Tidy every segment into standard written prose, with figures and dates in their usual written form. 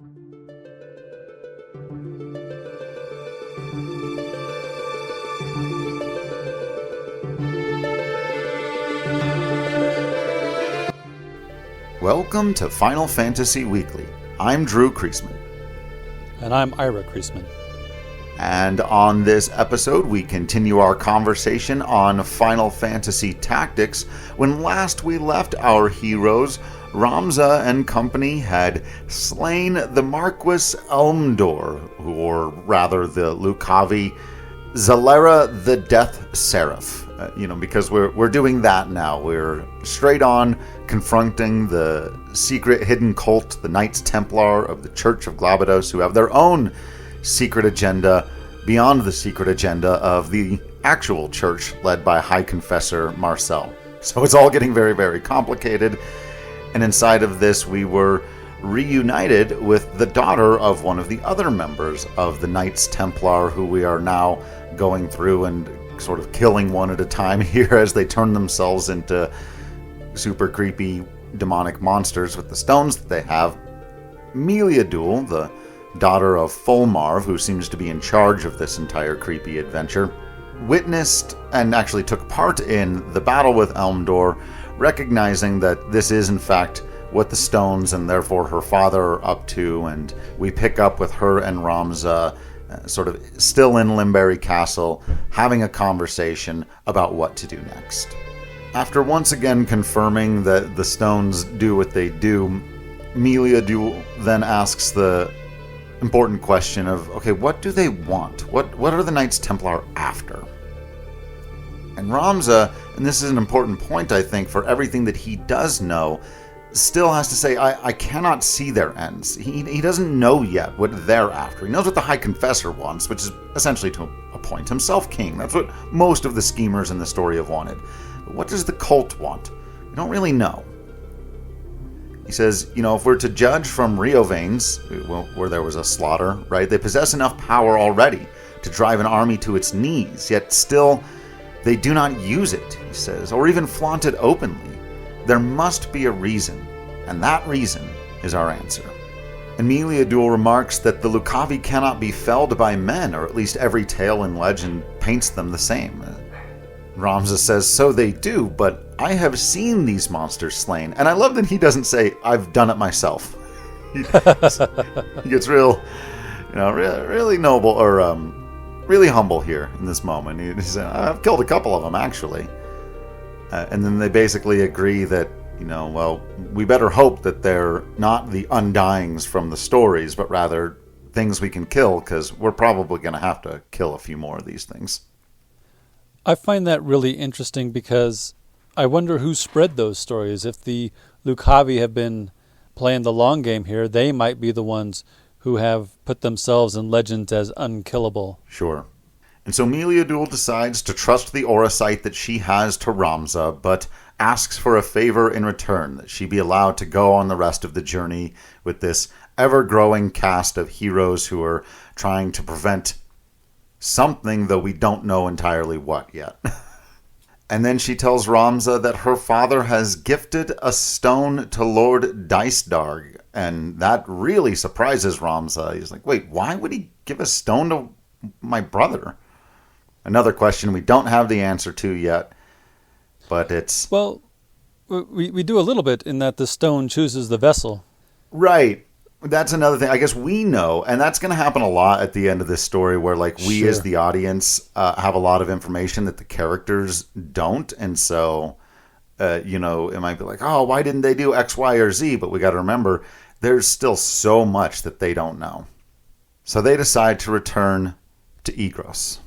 Welcome to Final Fantasy Weekly. I'm Drew Kreisman. And I'm Ira Kreisman. And on this episode, we continue our conversation on Final Fantasy Tactics. When last we left our heroes, Ramza and company had slain the Marquis Elmdor, or rather the Lucavi Zalera the Death Seraph. Because we're doing that now. We're straight on confronting the secret hidden cult, the Knights Templar of the Church of Glabados, who have their own secret agenda beyond the secret agenda of the actual church led by High Confessor Marcel. So it's all getting very, very complicated. And inside of this, we were reunited with the daughter of one of the other members of the Knights Templar, who we are now going through and sort of killing one at a time here as they turn themselves into super creepy demonic monsters with the stones that they have. Meliadul, the daughter of Fulmarv, who seems to be in charge of this entire creepy adventure, witnessed and actually took part in the battle with Elmdor, recognizing that this is in fact what the stones and therefore her father are up to, and we pick up with her and Ramza sort of still in Limberry Castle, having a conversation about what to do next. After once again confirming that the stones do what they do, Meliadul then asks the important question of, okay, what do they want? What are the Knights Templar after? And Ramza, and this is an important point, I think, for everything that he does know, still has to say, I cannot see their ends. He doesn't know yet what they're after. He knows what the High Confessor wants, which is essentially to appoint himself king. That's what most of the schemers in the story have wanted. But what does the cult want? We don't really know. He says, if we're to judge from Riovanes, where there was a slaughter, right, they possess enough power already to drive an army to its knees, yet still they do not use it, he says, or even flaunt it openly. There must be a reason, and that reason is our answer. And Meliadul remarks that the Lucavi cannot be felled by men, or at least every tale and legend paints them the same. Ramza says, so they do, but I have seen these monsters slain. And I love that he doesn't say, I've done it myself. He gets real, really noble, or really humble here in this moment. He says, I've killed a couple of them, actually. And then they basically agree that, we better hope that they're not the undyings from the stories, but rather things we can kill, because we're probably going to have to kill a few more of these things. I find that really interesting because I wonder who spread those stories. If the Lucavi have been playing the long game here, they might be the ones who have put themselves in legends as unkillable. Sure. And so Meliadul decides to trust the aura sight that she has to Ramza, but asks for a favor in return, that she be allowed to go on the rest of the journey with this ever-growing cast of heroes who are trying to prevent something, though we don't know entirely what yet. And then she tells Ramza that her father has gifted a stone to Lord Dicedarg, and that really surprises Ramza. He's like, wait, why would he give a stone to my brother? Another question we don't have the answer to yet, but it's... Well, we do a little bit in that the stone chooses the vessel. Right. That's another thing. I guess we know, and that's going to happen a lot at the end of this story, where we as the audience have a lot of information that the characters don't, and so, it might be like, oh, why didn't they do X, Y, or Z? But we got to remember, there's still so much that they don't know. So they decide to return to Egros.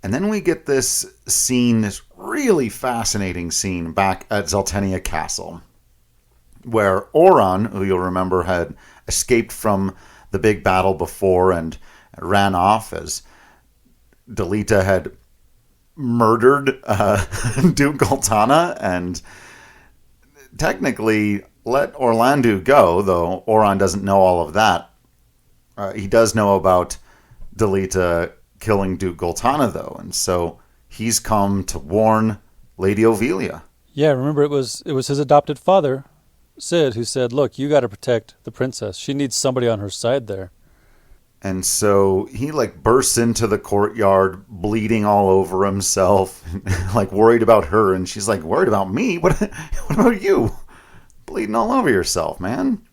And then we get this scene, this really fascinating scene back at Zeltenia Castle, where Oran, who you'll remember had escaped from the big battle before and ran off as Delita had murdered Duke Goltana and technically let Orlando go, though Oran doesn't know all of that. He does know about Delita killing Duke Goltana, though, and so he's come to warn Lady Ovelia. Yeah, remember it was his adopted father Sid, who said, look, you got to protect the princess. She needs somebody on her side there. And so he like bursts into the courtyard, bleeding all over himself, like worried about her. And she's like, worried about me? What about you? Bleeding all over yourself, man.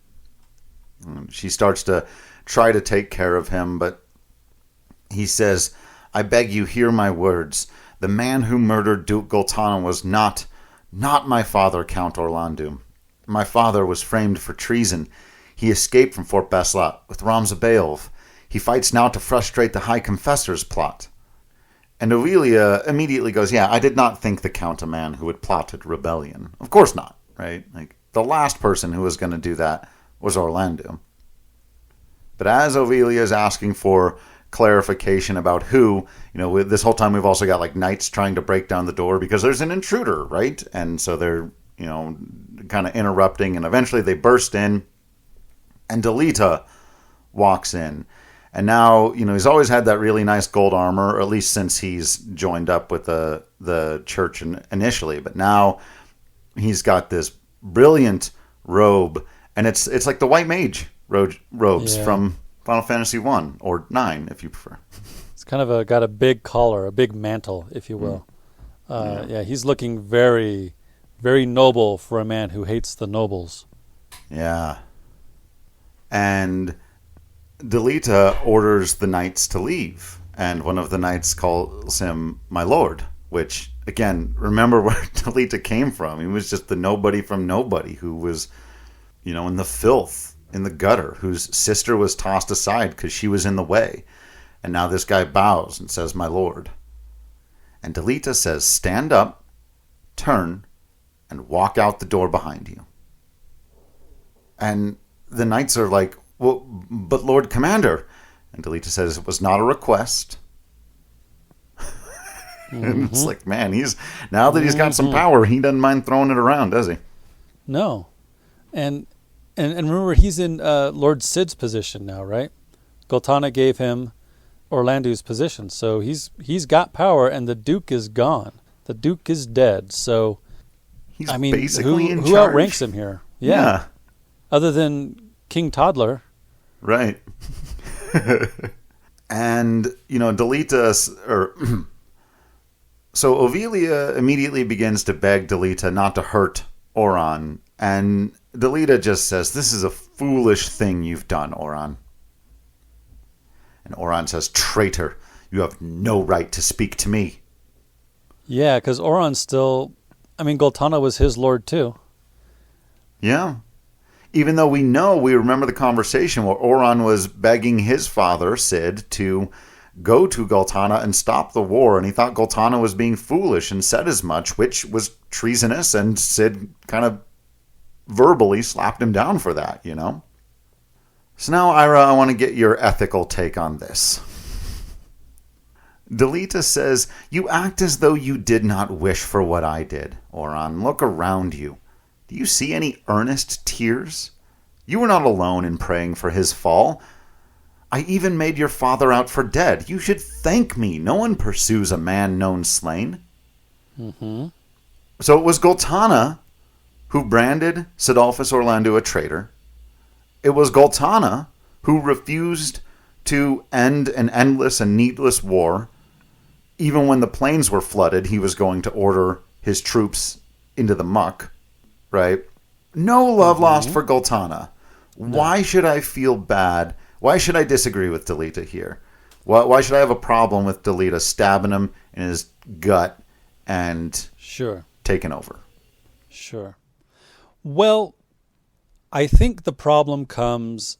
And she starts to try to take care of him, but he says, I beg you, hear my words. The man who murdered Duke Goltana was not my father, Count Orlando. My father was framed for treason. He escaped from Fort Beslat with Ramza Beowulf. He fights now to frustrate the High Confessor's plot. And Aurelia immediately goes, yeah, I did not think the Count a man who had plotted rebellion. Of course not, right? Like, the last person who was going to do that was Orlando. But as Aurelia is asking for clarification about who, this whole time we've also got like knights trying to break down the door because there's an intruder, right? And so they're, kind of interrupting, and eventually they burst in, and Delita walks in. And now, he's always had that really nice gold armor, or at least since he's joined up with the church initially. But now he's got this brilliant robe, and it's like the white mage robes from Final Fantasy 1 or 9, if you prefer. It's kind of got a big collar, a big mantle, if you will. He's looking very, very noble for a man who hates the nobles. Yeah. And Delita orders the knights to leave, and one of the knights calls him my lord, which, again, remember where Delita came from. He was just the nobody from nobody who was, in the filth, in the gutter, whose sister was tossed aside because she was in the way. And now this guy bows and says, my lord. And Delita says, stand up, turn, and walk out the door behind you. And the knights are like, well, but Lord Commander. And Delita says, it was not a request. And it's like, man, now that he's got some power, he doesn't mind throwing it around, does he? No. And remember, he's in Lord Sid's position now, right? Goltana gave him Orlando's position, so he's got power, and the Duke is gone. The Duke is dead, so he's basically in charge. Who outranks him here? Yeah. Other than King Toddler. Right. And, Delita, so Aurelia immediately begins to beg Delita not to hurt Oran, and Delita just says, this is a foolish thing you've done, Oran. And Oran says, traitor, you have no right to speak to me. Yeah, because Oran's still, Goltana was his lord too. Yeah. Even though we remember the conversation where Oran was begging his father, Sid, to go to Goltana and stop the war, and he thought Goltana was being foolish and said as much, which was treasonous, and Sid kind of verbally slapped him down for that, So now, Ira, I want to get your ethical take on this. Delita says, you act as though you did not wish for what I did, Oran. Look around you. Do you see any earnest tears? You were not alone in praying for his fall. I even made your father out for dead. You should thank me. No one pursues a man known slain. Mm-hmm. So it was Goltana who branded Sidolphus Orlando a traitor. It was Goltana who refused to end an endless and needless war. Even when the plains were flooded, he was going to order his troops into the muck. Right? No love lost for Goltana. No. Why should I feel bad? Why should I disagree with Delita here? Why should I have a problem with Delita stabbing him in his gut and taking over? Sure. Well, I think the problem comes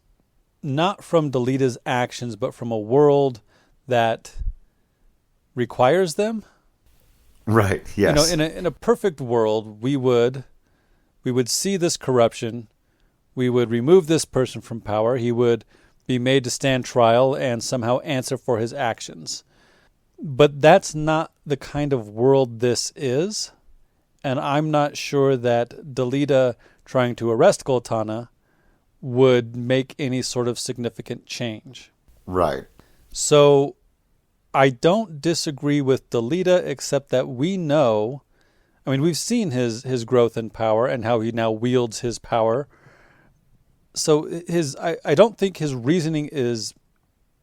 not from Delita's actions, but from a world that requires them. Right, yes. In a perfect world, we would see this corruption. We would remove this person from power. He would be made to stand trial and somehow answer for his actions. But that's not the kind of world this is. And I'm not sure that Delita trying to arrest Goltana would make any sort of significant change. Right. So I don't disagree with Delita, except that we know I mean, we've seen his growth in power and how he now wields his power. So I don't think his reasoning is,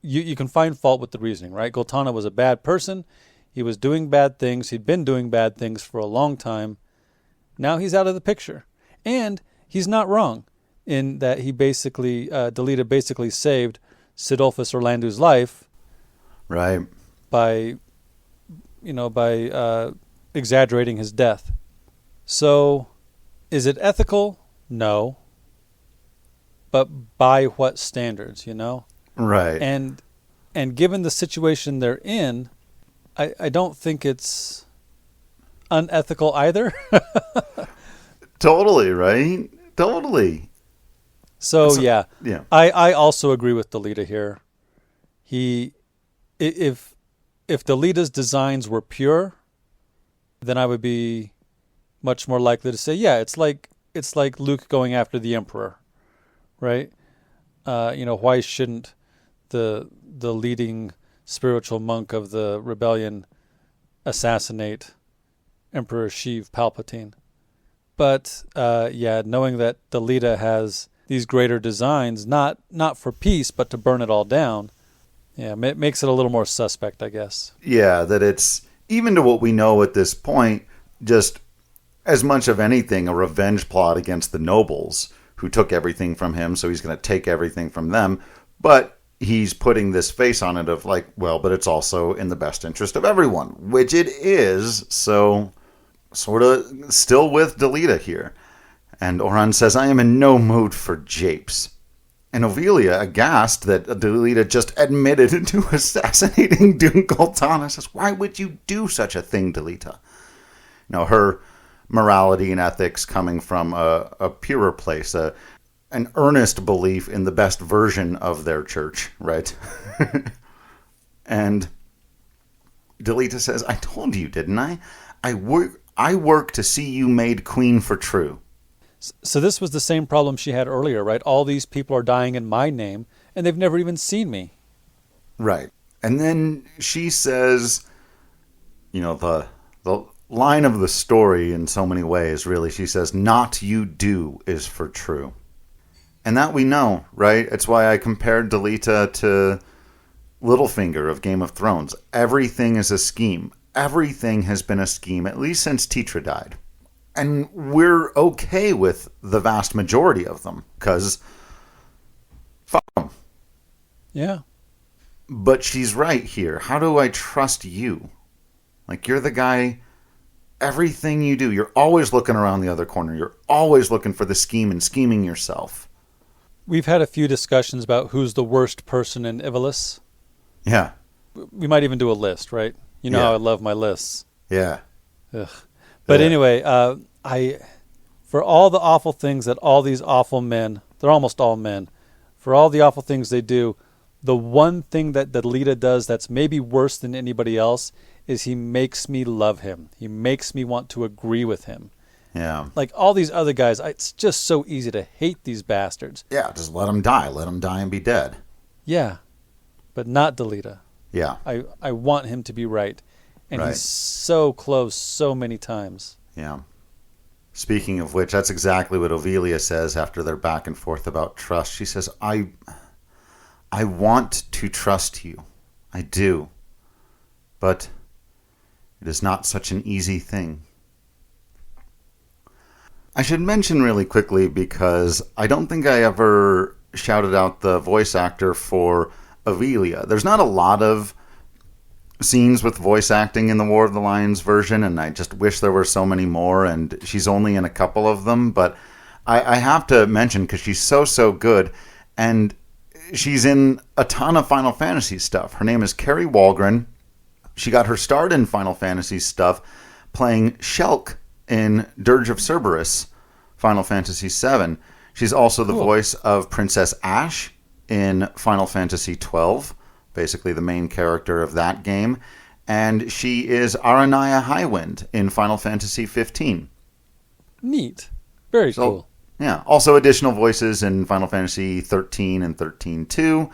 you can find fault with the reasoning, right? Goltana was a bad person. He was doing bad things. He'd been doing bad things for a long time. Now he's out of the picture. And he's not wrong in that he basically, Delita basically saved Sidolphus Orlando's life. Right. By exaggerating his death. So, is it ethical? No. But by what standards, Right. And given the situation they're in, I don't think it's unethical either. Totally, right? Totally. So, yeah. I also agree with Delita here. If Delita's designs were pure, then I would be much more likely to say, yeah, it's like Luke going after the Emperor, right? Why shouldn't the leading spiritual monk of the rebellion assassinate Emperor Sheev Palpatine? But knowing that Delita has these greater designs, not for peace, but to burn it all down, it makes it a little more suspect, I guess. Yeah, that it's, even to what we know at this point, just as much of anything, a revenge plot against the nobles who took everything from him, so he's going to take everything from them. But he's putting this face on it of like, well, but it's also in the best interest of everyone, which it is. So sort of still with Delita here. And Oran says, I am in no mood for japes. And Ovelia, aghast that Delita just admitted to assassinating Duke Goltana, says, why would you do such a thing, Delita? Her morality and ethics coming from a purer place, an earnest belief in the best version of their church, right? And Delita says, I told you, didn't I? I work to see you made queen for true. So this was the same problem she had earlier, right? All these people are dying in my name, and they've never even seen me. Right. And then she says, the line of the story in so many ways, really, she says, not you do is for true. And that we know, right? It's why I compared Delita to Littlefinger of Game of Thrones. Everything is a scheme. Everything has been a scheme, at least since Tetra died. And we're okay with the vast majority of them, because fuck them. Yeah. But she's right here. How do I trust you? Like, you're the guy, everything you do, you're always looking around the other corner. You're always looking for the scheme and scheming yourself. We've had a few discussions about who's the worst person in Ivalis. Yeah. We might even do a list, right? You know how I love my lists. Yeah. Ugh. But anyway, for all the awful things that all these awful men, they're almost all men, for all the awful things they do, the one thing that Delita does that's maybe worse than anybody else is he makes me love him. He makes me want to agree with him. Yeah. Like all these other guys, it's just so easy to hate these bastards. Yeah, just let them die. Let them die and be dead. Yeah, but not Delita. Yeah. I want him to be right. And he's so close so many times. Yeah. Speaking of which, that's exactly what Ovelia says after they're back and forth about trust. She says, I want to trust you. I do. But it is not such an easy thing. I should mention really quickly, because I don't think I ever shouted out the voice actor for Ovelia. There's not a lot of scenes with voice acting in the War of the Lions version, and I just wish there were so many more, and she's only in a couple of them, but I have to mention, because she's so good, and she's in a ton of Final Fantasy stuff. Her name is Carrie Walgren. She got her start in Final Fantasy stuff playing Shulk in Dirge of Cerberus, Final Fantasy VII. She's also the voice of Princess Ashe in Final Fantasy XII, basically the main character of that game. And she is Aranaya Highwind in Final Fantasy 15. Neat. Very cool. Yeah. Also additional voices in Final Fantasy 13 and 13-2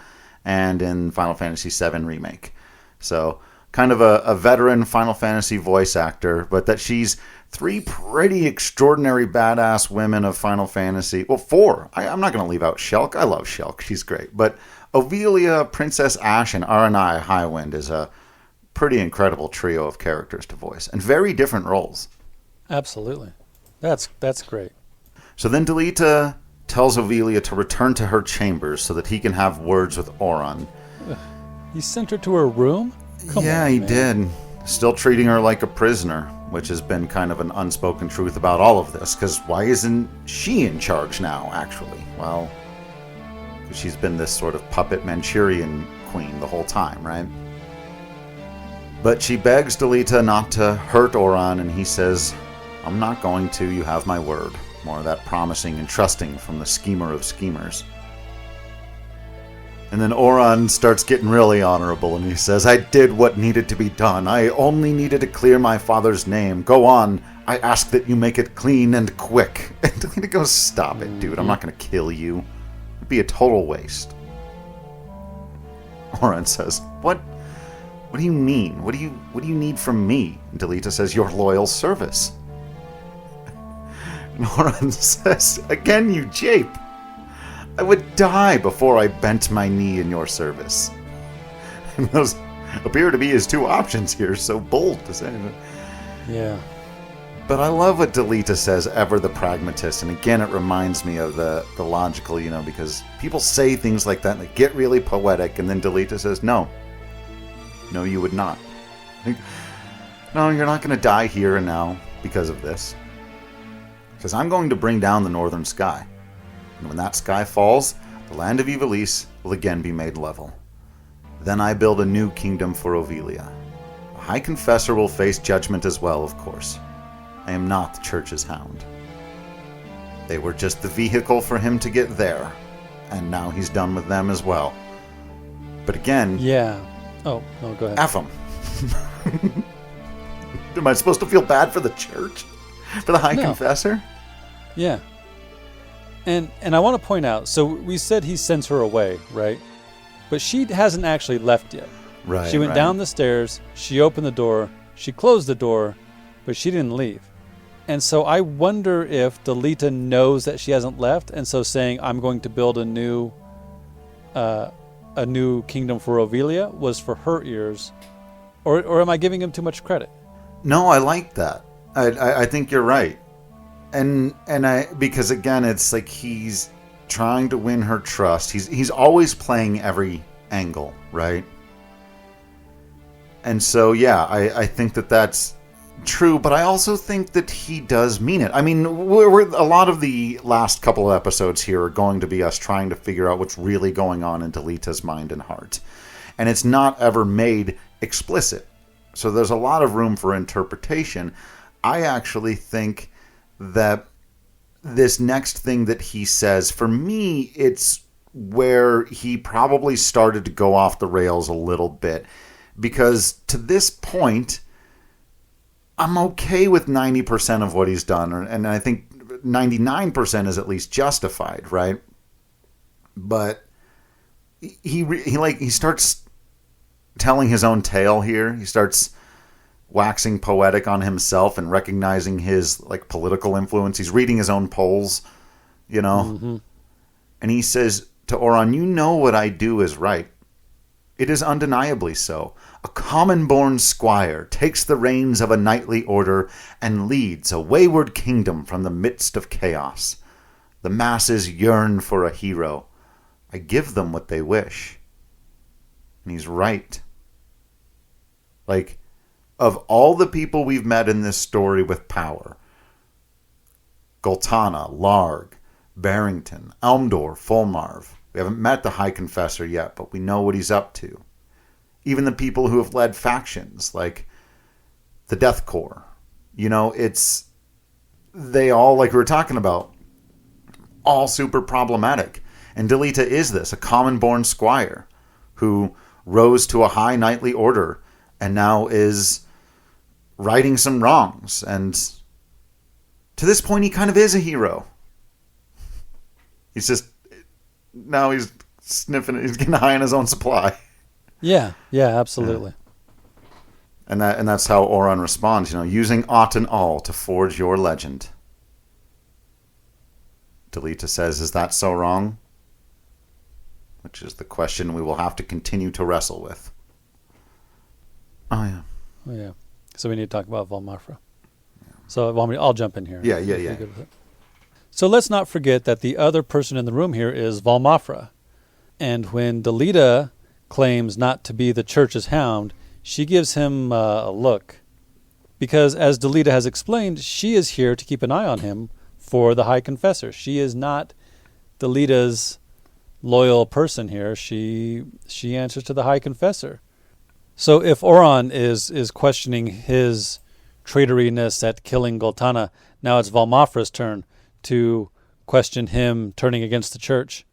and in Final Fantasy 7 Remake. So kind of a veteran Final Fantasy voice actor, but that she's Three pretty extraordinary badass women of Final Fantasy. Well, four. I'm not going to leave out Shulk. I love Shulk. She's great. But Ovelia, Princess Ash, and Aranai Highwind is a pretty incredible trio of characters to voice. And very different roles. Absolutely. That's great. So then Delita tells Ovelia to return to her chambers so that he can have words with Auron. He sent her to her room? Come on, he man. did. Still treating her like a prisoner, which has been kind of an unspoken truth about all of this, because why isn't she in charge now, actually? Well, because she's been this sort of puppet Manchurian queen the whole time, right? But she begs Delita not to hurt Auron, and he says, I'm not going to, you have my word. More of that promising and trusting from the schemer of schemers. And then Auron starts getting really honorable, and he says, I did what needed to be done. I only needed to clear my father's name. Go on. I ask that you make it clean and quick. And Delita goes, stop it, dude. I'm not going to kill you. It'd be a total waste. Auron says, What do you mean? What do you need from me? And Delita says, your loyal service. And Auron says, again, you jape. I would die before I bent my knee in your service. And those appear to be his two options here, so bold to say. Yeah. But I love what Delita says, ever the pragmatist. And again, it reminds me of the logical, because people say things like that and they get really poetic, and then Delita says, no, you would not. No, you're not going to die here and now because of this. Because I'm going to bring down the northern sky. And when that sky falls, the land of Ivalice will again be made level. Then I build a new kingdom for Ovelia. The High Confessor will face judgment as well, of course. I am not the Church's hound. They were just the vehicle for him to get there, and now he's done with them as well. But again... Yeah. Oh, no, go ahead. F him. Am I supposed to feel bad for the Church? For the High Confessor? Yeah. And I want to point out, so we said he sends her away, right? But she hasn't actually left yet. Right. She went down the stairs, she opened the door, she closed the door, but she didn't leave. And so I wonder if Delita knows that she hasn't left, and so saying, I'm going to build a new kingdom for Ovelia was for her ears. Or am I giving him too much credit? No, I like that. I think you're right. And because again, it's like he's trying to win her trust. He's always playing every angle, right? And so, yeah, I think that's true, but I also think that he does mean it. I mean, we're a lot of the last couple of episodes here are going to be us trying to figure out what's really going on in Delita's mind and heart. And it's not ever made explicit. So there's a lot of room for interpretation. I actually think that this next thing that he says, for me, it's where he probably started to go off the rails a little bit. Because to this point, I'm okay with 90% of what he's done. And I think 99% is at least justified, right? But he starts telling his own tale here. He starts waxing poetic on himself and recognizing his political influence. He's reading his own polls, Mm-hmm. And he says to Auron, you know what I do is right. It is undeniably so. A common-born squire takes the reins of a knightly order and leads a wayward kingdom from the midst of chaos. The masses yearn for a hero. I give them what they wish. And he's right. Of all the people we've met in this story with power, Goltana, Larg, Barrington, Elmdor, Fulmarv. We haven't met the High Confessor yet, but we know what he's up to. Even the people who have led factions, like the Death Corps. They all, like we were talking about, all super problematic. And Delita is this, a common-born squire who rose to a high knightly order and now is righting some wrongs. And to this point, he kind of is a hero. Now he's sniffing, he's getting high on his own supply. Yeah, absolutely. And that's how Oron responds, using aught and all to forge your legend. Delita says, is that so wrong? Which is the question we will have to continue to wrestle with. Oh, yeah. So we need to talk about Valmafra. Yeah. So I'll jump in here. Yeah. So let's not forget that the other person in the room here is Valmafra. And when Delita claims not to be the church's hound, she gives him a look. Because as Delita has explained, she is here to keep an eye on him for the High Confessor. She is not Delita's loyal person here. She answers to the High Confessor. So if Oron is questioning his traitoriness at killing Goltana, now it's Valmafra's turn to question him turning against the church.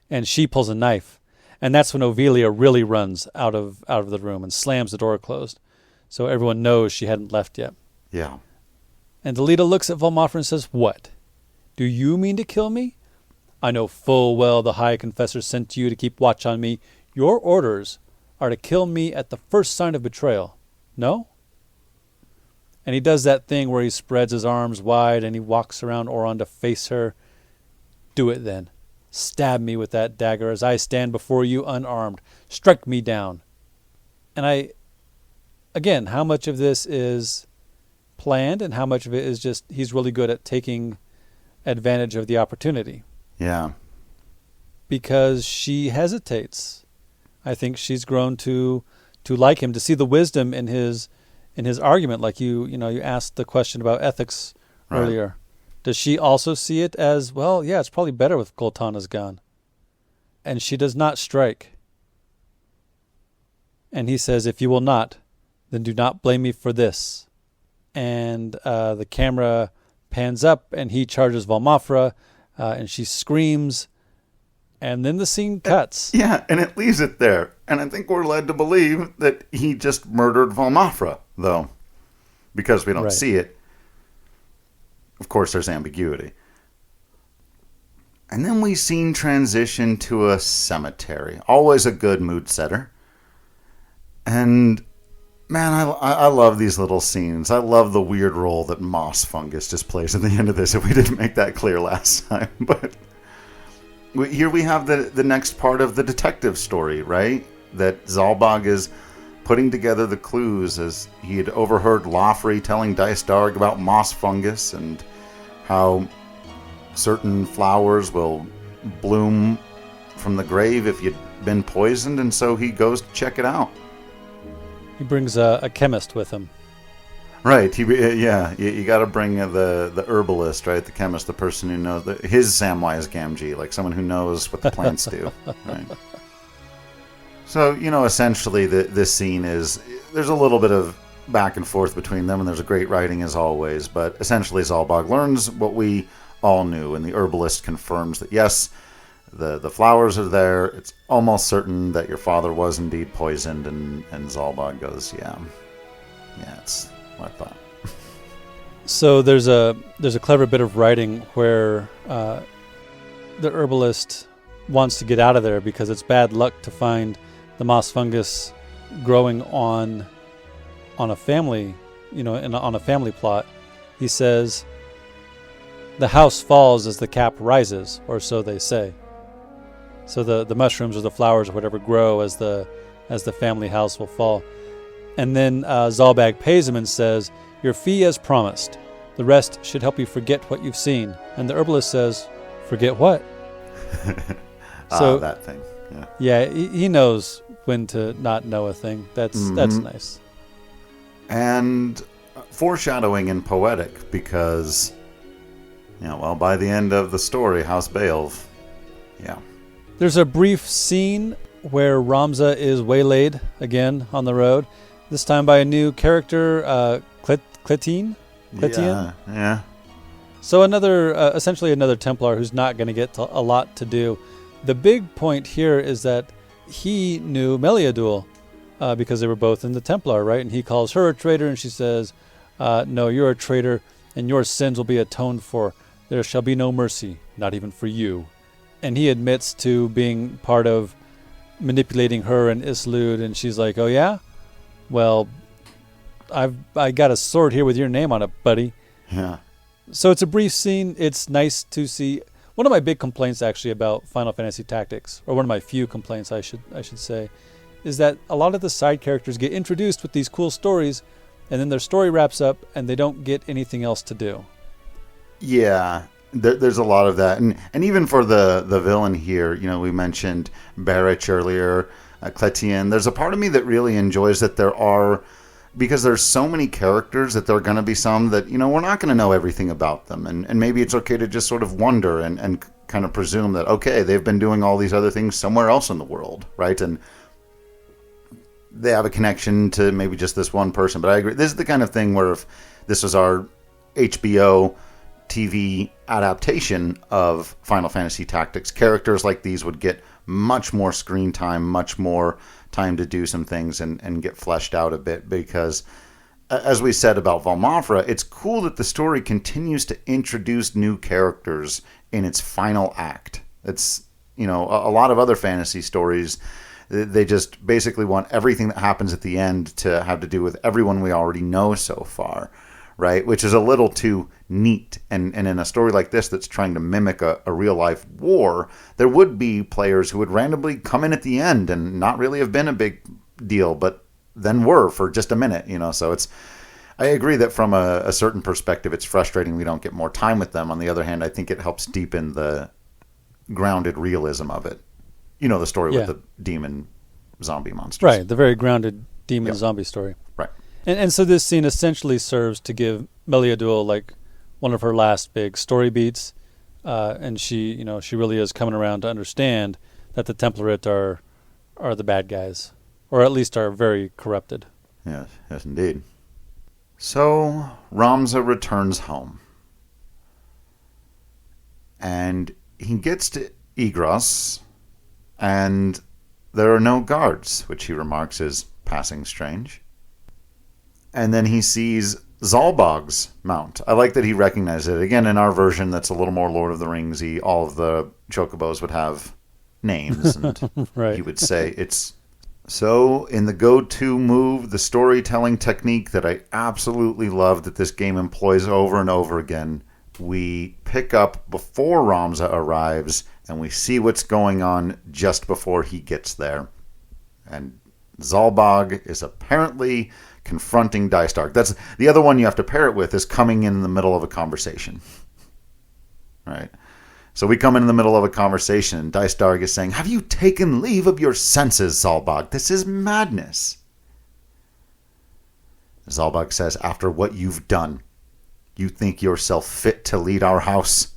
And she pulls a knife. And that's when Ovelia really runs out of the room and slams the door closed. So everyone knows she hadn't left yet. Yeah. And Delita looks at Valmafra and says, what? Do you mean to kill me? I know full well the High Confessor sent you to keep watch on me. Your orders are to kill me at the first sign of betrayal. No? And he does that thing where he spreads his arms wide and he walks around Oron to face her. Do it then. Stab me with that dagger as I stand before you unarmed. Strike me down. And again, how much of this is planned and how much of it is just he's really good at taking advantage of the opportunity? Yeah. Because she hesitates. I think she's grown to like him, to see the wisdom in his argument. Like you asked the question about ethics earlier. Does she also see it as, well, yeah, it's probably better with Goltana's gone? And she does not strike. And he says, if you will not, then do not blame me for this. And the camera pans up and he charges Valmafra and she screams. And then the scene cuts. Yeah, and it leaves it there. And I think we're led to believe that he just murdered Valmafra, though, because we don't see it. Of course, there's ambiguity. And then we scene transition to a cemetery. Always a good mood setter. And, man, I love these little scenes. I love the weird role that moss fungus just plays at the end of this, if we didn't make that clear last time. But here we have the next part of the detective story, right? That Zalbag is putting together the clues as he had overheard Loffrey telling Dice Darg about moss fungus and how certain flowers will bloom from the grave if you'd been poisoned, and so he goes to check it out. He brings a chemist with him. Right. You got to bring the herbalist, right? The chemist, the person who knows his Samwise Gamgee, like someone who knows what the plants do. Right. So, essentially this scene is, there's a little bit of back and forth between them, and there's a great writing as always, but essentially Zalbag learns what we all knew, and the herbalist confirms that yes, the flowers are there. It's almost certain that your father was indeed poisoned, and Zalbag goes, yeah, it's what I thought. So there's a clever bit of writing where the herbalist wants to get out of there because it's bad luck to find the moss fungus growing on a family, on a family plot. He says, the house falls as the cap rises, or so they say. So the mushrooms or the flowers or whatever grow as the family house will fall. And then Zalbag pays him and says, your fee as promised. The rest should help you forget what you've seen. And the herbalist says, forget what? So that thing. Yeah, he knows when to not know a thing. That's nice. And foreshadowing and poetic because, by the end of the story, House Beowulf, There's a brief scene where Ramza is waylaid again on the road, this time by a new character, Cletine? Yeah. So essentially another Templar who's not going to get a lot to do. The big point here is that he knew Meliadul because they were both in the Templar, right? And he calls her a traitor, and she says, no, you're a traitor, and your sins will be atoned for. There shall be no mercy, not even for you. And he admits to being part of manipulating her and Islud, and she's like, oh yeah? Well, I got a sword here with your name on it, buddy. Yeah. So it's a brief scene. It's nice to see. One of my big complaints, actually, about Final Fantasy Tactics, or one of my few complaints, I should say, is that a lot of the side characters get introduced with these cool stories, and then their story wraps up, and they don't get anything else to do. Yeah, there's a lot of that, and even for the villain here, we mentioned Barrich earlier, Cletien. There's a part of me that really enjoys that there are, because there's so many characters, that there are going to be some that we're not going to know everything about them, and maybe it's okay to just sort of wonder and kind of presume that they've been doing all these other things somewhere else in the world, right? And they have a connection to maybe just this one person. But I agree, this is the kind of thing where if this was our HBO TV adaptation of Final Fantasy Tactics, characters like these would get much more screen time, much more time to do some things and get fleshed out a bit, because as we said about Valmafra, it's cool that the story continues to introduce new characters in its final act. It's, a lot of other fantasy stories, they just basically want everything that happens at the end to have to do with everyone we already know so far, right? Which is a little too neat. And in a story like this that's trying to mimic a real-life war, there would be players who would randomly come in at the end and not really have been a big deal, but then were for just a minute, So I agree that from a certain perspective, it's frustrating we don't get more time with them. On the other hand, I think it helps deepen the grounded realism of it. The story with the demon zombie monsters. Right, the very grounded demon zombie story. Right. And so this scene essentially serves to give Meliadul like one of her last big story beats, and she really is coming around to understand that the Template are the bad guys, or at least are very corrupted. Yes, indeed. So Ramza returns home, and he gets to Igros, and there are no guards, which he remarks is passing strange. And then he sees Zalbog's mount. I like that he recognized it. Again, in our version, that's a little more Lord of the Ringsy. All of the chocobos would have names, and right. He would say it's... So, in the go-to move, the storytelling technique that I absolutely love that this game employs over and over again, we pick up before Ramza arrives, and we see what's going on just before he gets there. And Zalbog is apparently confronting Dystark. That's the other one you have to pair it with, is coming in the middle of a conversation. Right? So we come in the middle of a conversation, and Dystark is saying, "Have you taken leave of your senses, Zalbog? This is madness." Zalbog says, "After what you've done, you think yourself fit to lead our house?"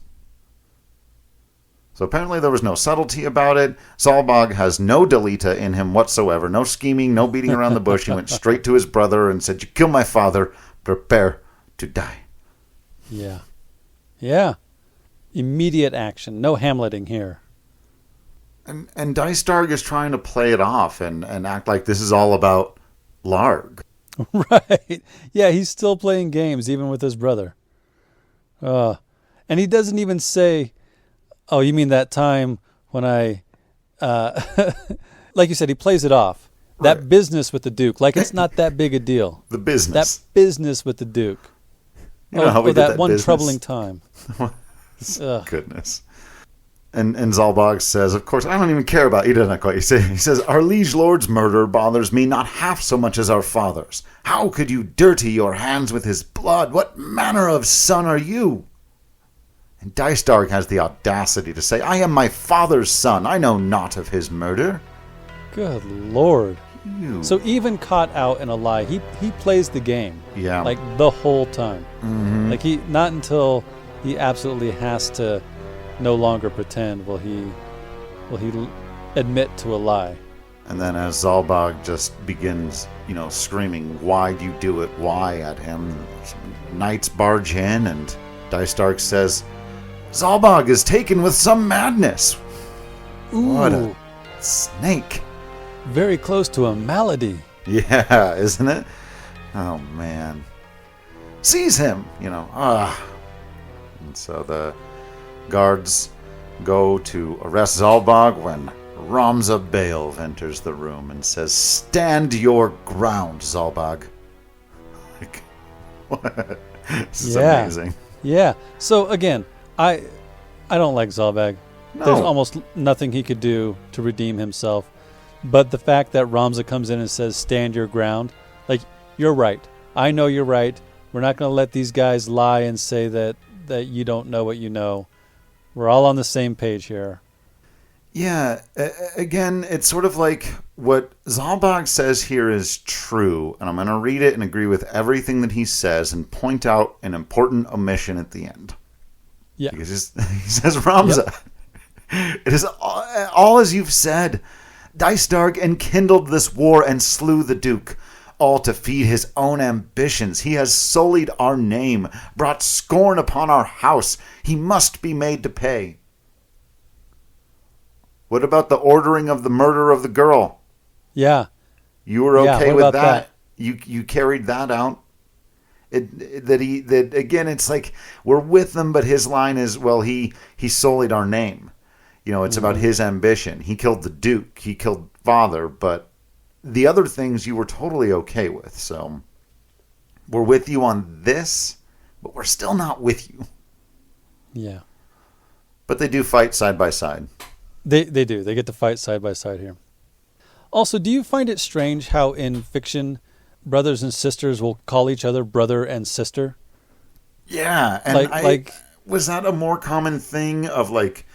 So apparently there was no subtlety about it. Zalbog has no Delita in him whatsoever. No scheming, no beating around the bush. He went straight to his brother and said, "You killed my father. Prepare to die." Yeah. Yeah. Immediate action. No Hamleting here. And Dystark is trying to play it off and act like this is all about Larg. Right. Yeah, he's still playing games, even with his brother. And he doesn't even say, "Oh, you mean that time when I..." Like you said, he plays it off. Right. That business with the Duke. Like it's not that big a deal. The business. That business with the Duke. You know how we did that one business? Troubling time. Goodness. And Zalbog says, "Of course, I don't even care about..." He doesn't quite say. He says, "Our liege lord's murder bothers me not half so much as our father's. How could you dirty your hands with his blood? What manner of son are you?" And Dystark has the audacity to say, "I am my father's son. I know not of his murder." Good Lord. You. So even caught out in a lie, he plays the game. Yeah. Like the whole time. Mm-hmm. Like not until he absolutely has to no longer pretend will he admit to a lie. And then as Zalbog just begins, screaming, "Why do you do it? Why?" at him, some knights barge in, and Dystark says, "Zalbog is taken with some madness." Ooh. What a snake. Very close to a malady. Yeah, isn't it? Oh, man. Seize him, And so the guards go to arrest Zalbog when Ramza Baelv enters the room and says, "Stand your ground, Zalbog." This is amazing. Yeah. So again, I don't like Zalbag. No. There's almost nothing he could do to redeem himself. But the fact that Ramza comes in and says, stand your ground, like, you're right. I know you're right. We're not going to let these guys lie and say that you don't know what you know. We're all on the same page here. Yeah, again, it's sort of like what Zalbag says here is true, and I'm going to read it and agree with everything that he says and point out an important omission at the end. Yeah. Because he says, Ramza, it is all as you've said. Dystarg enkindled this war and slew the Duke, all to feed his own ambitions. He has sullied our name, brought scorn upon our house. He must be made to pay. What about the ordering of the murder of the girl? Yeah. You were okay with that? You carried that out. Again, it's like we're with them, but his line is, well, he sullied our name. It's about his ambition. He killed the Duke. He killed father, but the other things you were totally okay with. So we're with you on this, but we're still not with you. Yeah. But they do fight side by side. They do. They get to fight side by side here. Also, do you find it strange how in fiction brothers and sisters will call each other brother and sister? Yeah, and was that a more common thing of like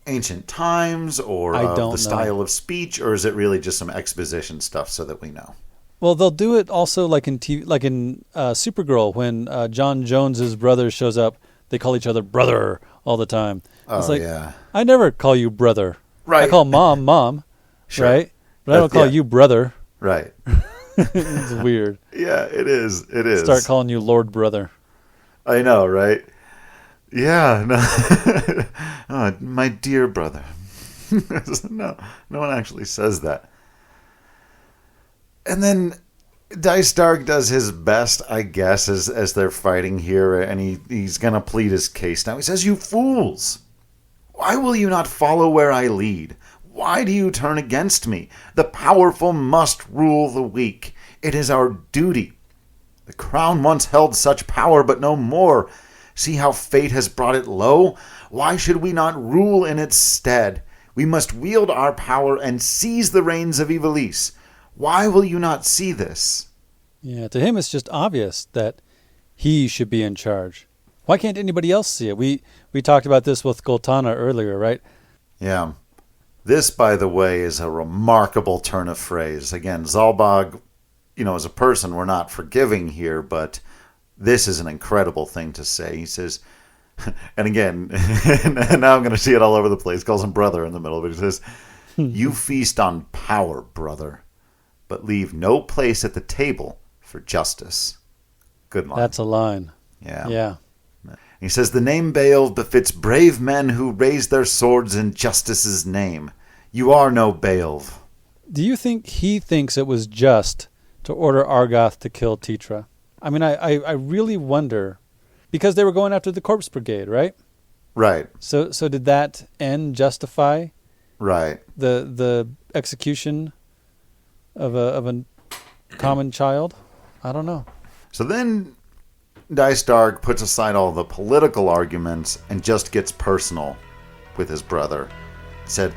ancient times or of the style of speech, or is it really just some exposition stuff so that we know? Well, they'll do it also like in TV, like in Supergirl when John Jones's brother shows up. They call each other brother all the time. It's like, yeah. I never call you brother. Right. I call mom, sure. Right? But I don't call you brother. Right. It's weird. Yeah, it is. It is. Start calling you Lord Brother. I know, right? Yeah. No. Oh, my dear brother. No one actually says that. And then Dystarg does his best, I guess, as they're fighting here, and he's going to plead his case. Now he says, you fools! Why will you not follow where I lead? Why do you turn against me? The powerful must rule the weak. It is our duty. The crown once held such power, but no more. See how fate has brought it low? Why should we not rule in its stead? We must wield our power and seize the reins of Ivalice. Why will you not see this? Yeah, to him it's just obvious that he should be in charge. Why can't anybody else see it? We talked about this with Goltana earlier, right? Yeah. This, by the way, is a remarkable turn of phrase. Again, Zalbag, as a person, we're not forgiving here, but this is an incredible thing to say. He says, and again, and now I'm going to see it all over the place, calls him brother in the middle, but he says, you feast on power, brother, but leave no place at the table for justice. Good line. That's a line. Yeah. Yeah. He says, the name Beowulf befits brave men who raise their swords in justice's name. You are no Beowulf. Do you think he thinks it was just to order Argoth to kill Titra? I mean, I really wonder, because they were going after the corpse brigade, right? Right. So did that end justify the execution of a common child? I don't know. So then Dystarg puts aside all the political arguments and just gets personal with his brother. He said,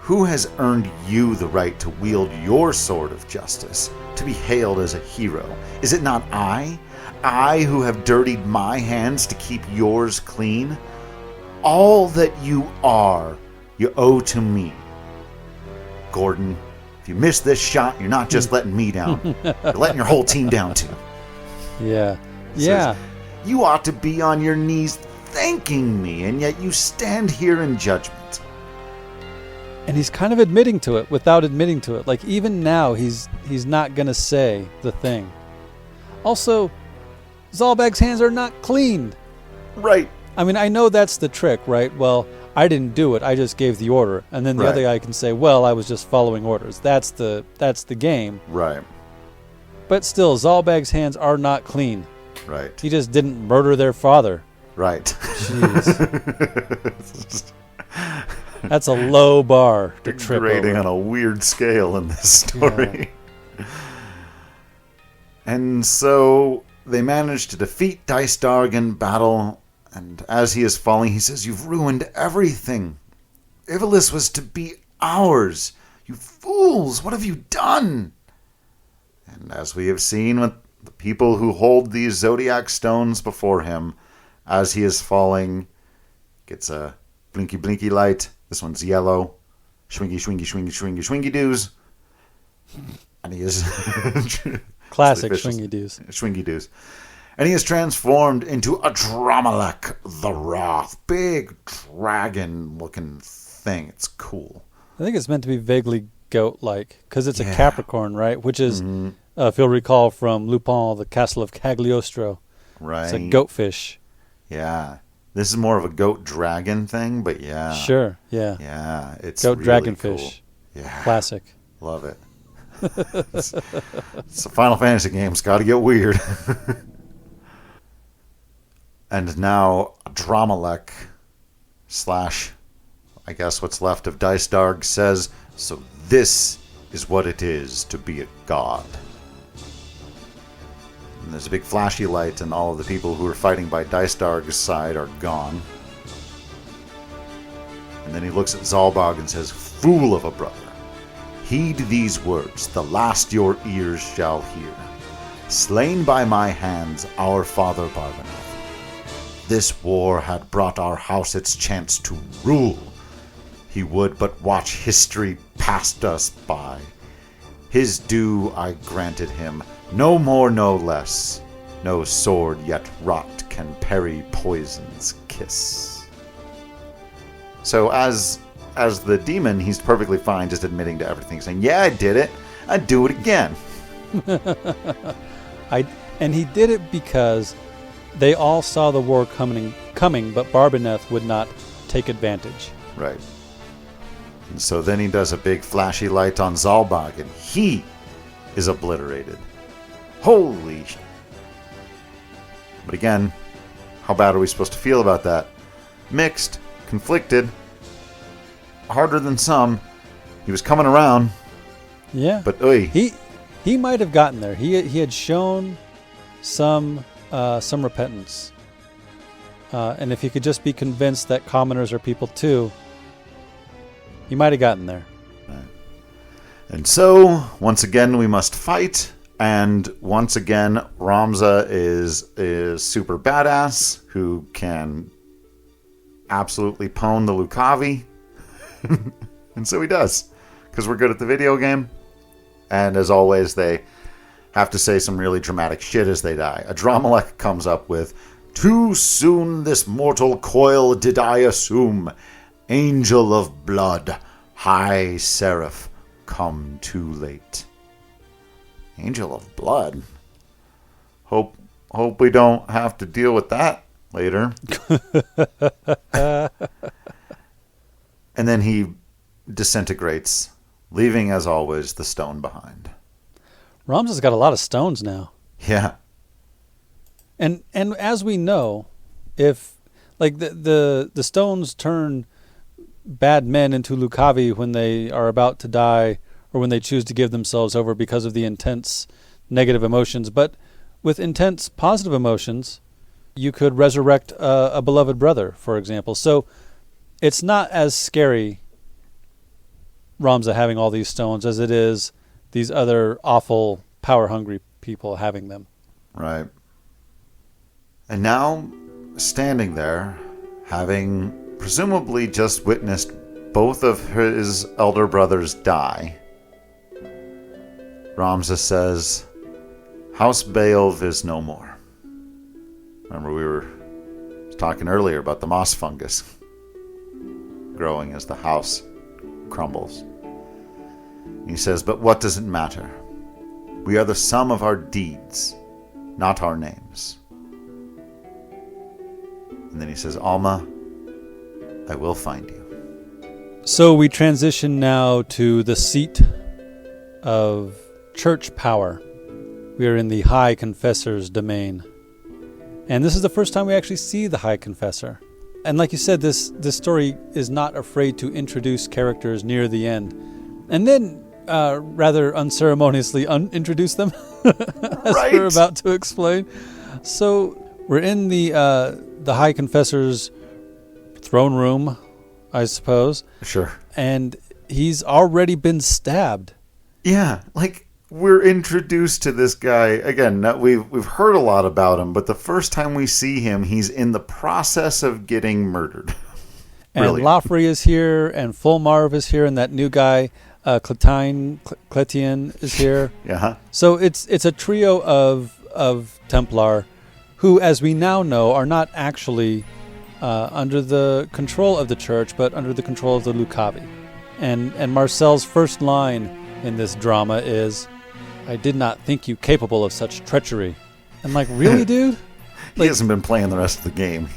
who has earned you the right to wield your sword of justice, to be hailed as a hero? Is it not I? I who have dirtied my hands to keep yours clean? All that you are, you owe to me. Gordon, if you miss this shot, you're not just letting me down. You're letting your whole team down too. Yeah. Yeah. Says, you ought to be on your knees thanking me, and yet you stand here in judgment. And he's kind of admitting to it without admitting to it. Like, even now, he's not going to say the thing. Also, Zalbag's hands are not clean. Right. I mean, I know that's the trick, right? Well, I didn't do it. I just gave the order. And then the other guy can say, well, I was just following orders. That's the game. Right. But still, Zalbag's hands are not clean. Right. He just didn't murder their father. Right. Jeez. That's a low bar to trip grading over. On a weird scale in this story. Yeah. And so they manage to defeat Dystarg in battle, and as he is falling, he says, "You've ruined everything. Ivalice was to be ours. You fools, what have you done?" And as we have seen with the people who hold these zodiac stones before him, as he is falling, gets a blinky blinky light. This one's yellow. Swingy, swingy, swingy, swingy, swingy doos. And he is... Classic swingy doos. Swingy doos. And he is transformed into a Dromalek the Wrath. Big dragon-looking thing. It's cool. I think it's meant to be vaguely goat-like, because it's a Capricorn, right? Which is, if you'll recall from Lupin, the Castle of Cagliostro. Right. It's a goatfish. Yeah. This is more of a goat dragon thing, but yeah. Sure, yeah. Yeah, it's goat really dragonfish. Cool. Yeah. Classic. Love it. It's a Final Fantasy game. It's got to get weird. And now Dromalek / I guess what's left of Dystarg says, "So this is what it is to be a god." And there's a big flashy light, and all of the people who are fighting by Dystarg's side are gone. And then he looks at Zalbog and says, "Fool of a brother, heed these words, the last your ears shall hear. Slain by my hands, our father Barbaneth. This war had brought our house its chance to rule. He would but watch history passed us by. His due I granted him, no more, no less. No sword yet wrought can parry poison's kiss." So as the demon, he's perfectly fine just admitting to everything, saying, "Yeah, I did it. I'd do it again." And he did it because they all saw the war coming, but Barbaneth would not take advantage. Right. And so then he does a big flashy light on Zalbog, and he is obliterated. Holy sh... But again, how bad are we supposed to feel about that? Mixed, conflicted, harder than some. He was coming around. Yeah. But oy. He might have gotten there. He had shown some repentance. And if he could just be convinced that commoners are people too, he might have gotten there. Right. And so, once again, we must fight. And once again, Ramza is super badass, who can absolutely pwn the Lucavi. And so he does, because we're good at the video game. And as always, they have to say some really dramatic shit as they die. A Dromalek comes up with, "Too soon this mortal coil did I assume. Angel of blood, high seraph, come too late." Angel of blood? Hope we don't have to deal with that later. And then he disintegrates, leaving, as always, the stone behind. Ramza's got a lot of stones now. Yeah. And as we know, if like the stones turn bad men into Lucavi when they are about to die, or when they choose to give themselves over because of the intense negative emotions. But with intense positive emotions, you could resurrect a beloved brother, for example. So it's not as scary, Ramza having all these stones, as it is these other awful, power-hungry people having them. Right. And now, standing there, having presumably just witnessed both of his elder brothers die, Ramza says, "House Beowulf is no more." Remember, we were talking earlier about the moss fungus growing as the house crumbles. He says, "But what does it matter? We are the sum of our deeds, not our names." And then he says, "Alma, I will find you." So we transition now to the seat of church power. We are in the High Confessor's domain. And this is the first time we actually see the High Confessor. And like you said, this story is not afraid to introduce characters near the end. And then rather unceremoniously introduce them, as Right. we're about to explain. So we're in the High Confessor's throne room, I suppose. Sure. And he's already been stabbed. Yeah, like we're introduced to this guy again. We've heard a lot about him, but the first time we see him, he's in the process of getting murdered. And Really. Lofri is here, and Fulmarv is here, and that new guy, Cletian is here. Yeah. So it's a trio of Templar who, as we now know, are not actually under the control of the church, but under the control of the Lucavi. And Marcel's first line in this drama is, "I did not think you capable of such treachery." I'm like, really, dude? He hasn't been playing the rest of the game.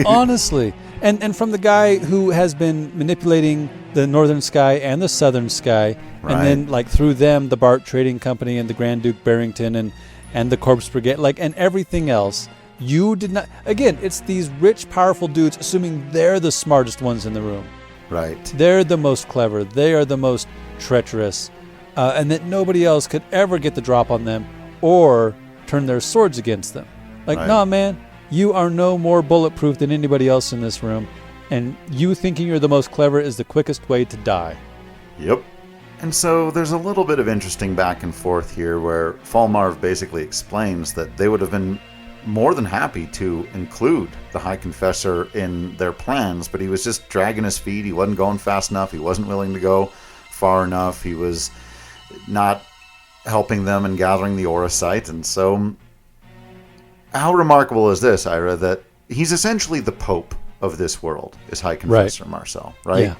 Honestly. And from the guy who has been manipulating the Northern Sky and the Southern Sky, Right. and then like through them, the Bart Trading Company and the Grand Duke Barrington and the Corpse Brigade, like, and everything else. You did not. Again, it's these rich, powerful dudes, assuming they're the smartest ones in the room. Right. They're the most clever. They are the most treacherous, and that nobody else could ever get the drop on them or turn their swords against them. Like, Right. nah, man, you are no more bulletproof than anybody else in this room, and you thinking you're the most clever is the quickest way to die. Yep. And so there's a little bit of interesting back and forth here where Fulmarv basically explains that they would have been more than happy to include the High Confessor in their plans, but he was just dragging his feet. He wasn't going fast enough. He wasn't willing to go far enough. He was not helping them in gathering the Orosite. And so how remarkable is this, Ira, that he's essentially the Pope of this world, is High Confessor Marcel, right? Yeah.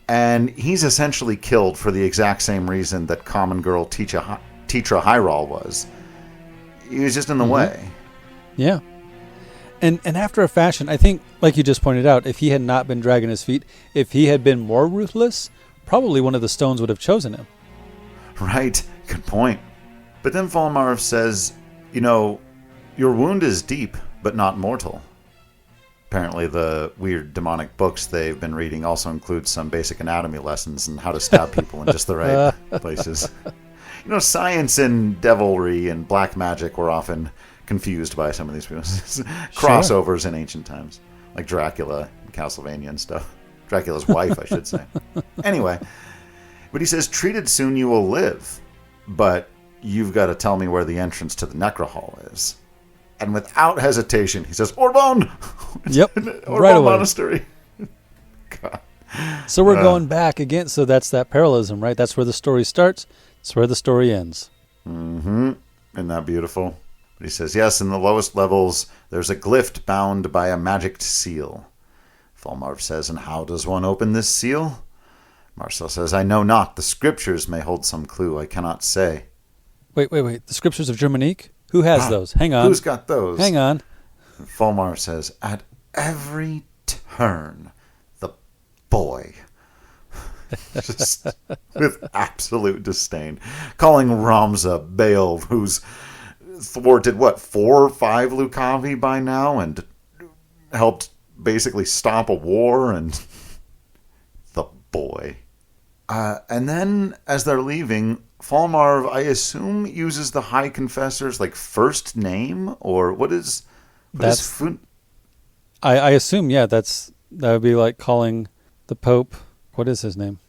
And he's essentially killed for the exact same reason that Common Girl Tetra Hyrule was. He was just in the way. Yeah. And after a fashion, I think, like you just pointed out, if he had not been dragging his feet, if he had been more ruthless, probably one of the stones would have chosen him. Right. Good point. But then Fulmarv says, you know, your wound is deep, but not mortal. Apparently the weird demonic books they've been reading also include some basic anatomy lessons and how to stab people in just the right places. You know, science and devilry and black magic were often confused by some of these people. Crossovers in ancient times, like Dracula and Castlevania and stuff. Dracula's wife, I should say. Anyway, but he says, treated soon you will live, but you've got to tell me where the entrance to the Necrohall is. And without hesitation, he says, Orbon! Yep, Orbon right away. Monastery. God. So we're going back again. So that's that parallelism, right? That's where the story starts. That's where the story ends. Mm-hmm. Isn't that beautiful? But he says, yes, in the lowest levels, there's a glyph bound by a magic seal. Fulmarv says, and how does one open this seal? Marcel says, I know not. The scriptures may hold some clue. I cannot say. Wait. The scriptures of Germanique? Who has those? Hang on. Who's got those? Hang on. Fulmarv says, at every turn, the boy. Just with absolute disdain. Calling Ramza Baal, who's thwarted, 4 or 5 Lucavi by now, and helped basically stop a war, and the boy. And then, as they're leaving, Fulmarv, I assume, uses the High Confessor's first name, or what is I assume, yeah, that would be like calling the Pope. What is his name?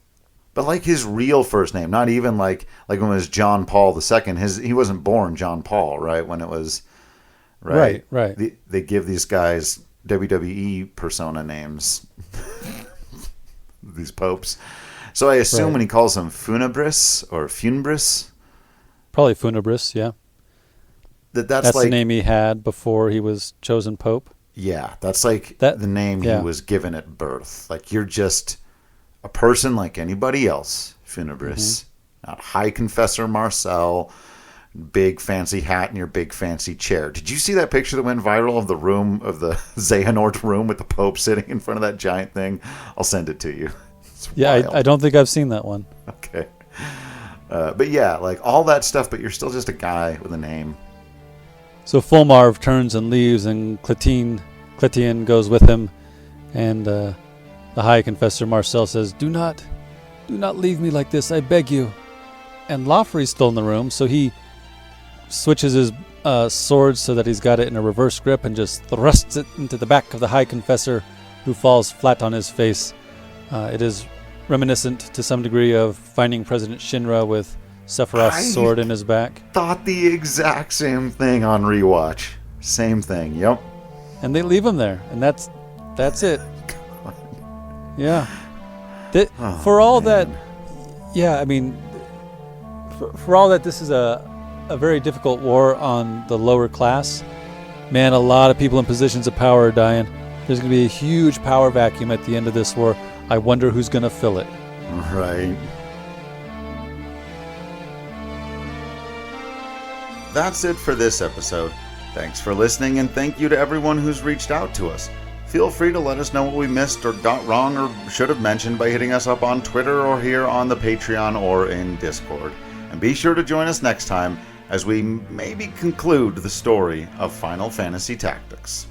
But his real first name, not even like when it was John Paul II. He wasn't born John Paul, right? When it was right. They give these guys WWE persona names, these popes. So I assume when he calls him Funebris or Funebris, probably Funebris, yeah. That's the name he had before he was chosen Pope. Yeah, that's the name he was given at birth. You're just a person like anybody else, Funebris. Not High Confessor Marcel, big fancy hat in your big fancy chair. Did you see that picture that went viral of the room, of the Xehanort room with the Pope sitting in front of that giant thing? I'll send it to you. Yeah, I don't think I've seen that one. Okay. But yeah, all that stuff, but you're still just a guy with a name. So Fulmarv turns and leaves, and Cletian goes with him, and the High Confessor Marcel says, Do not leave me like this, I beg you. And Lofri's still in the room, so he switches his sword so that he's got it in a reverse grip and just thrusts it into the back of the High Confessor, who falls flat on his face. It is reminiscent to some degree of finding President Shinra with Sephiroth's sword in his back. Thought the exact same thing on rewatch. Same thing, yep. And they leave him there, and that's it. Yeah. For all that, yeah, I mean, for all that this is a very difficult war on the lower class, man, a lot of people in positions of power are dying. There's going to be a huge power vacuum at the end of this war. I wonder who's going to fill it. Right. That's it for this episode. Thanks for listening, and thank you to everyone who's reached out to us. Feel free to let us know what we missed or got wrong or should have mentioned by hitting us up on Twitter or here on the Patreon or in Discord. And be sure to join us next time as we maybe conclude the story of Final Fantasy Tactics.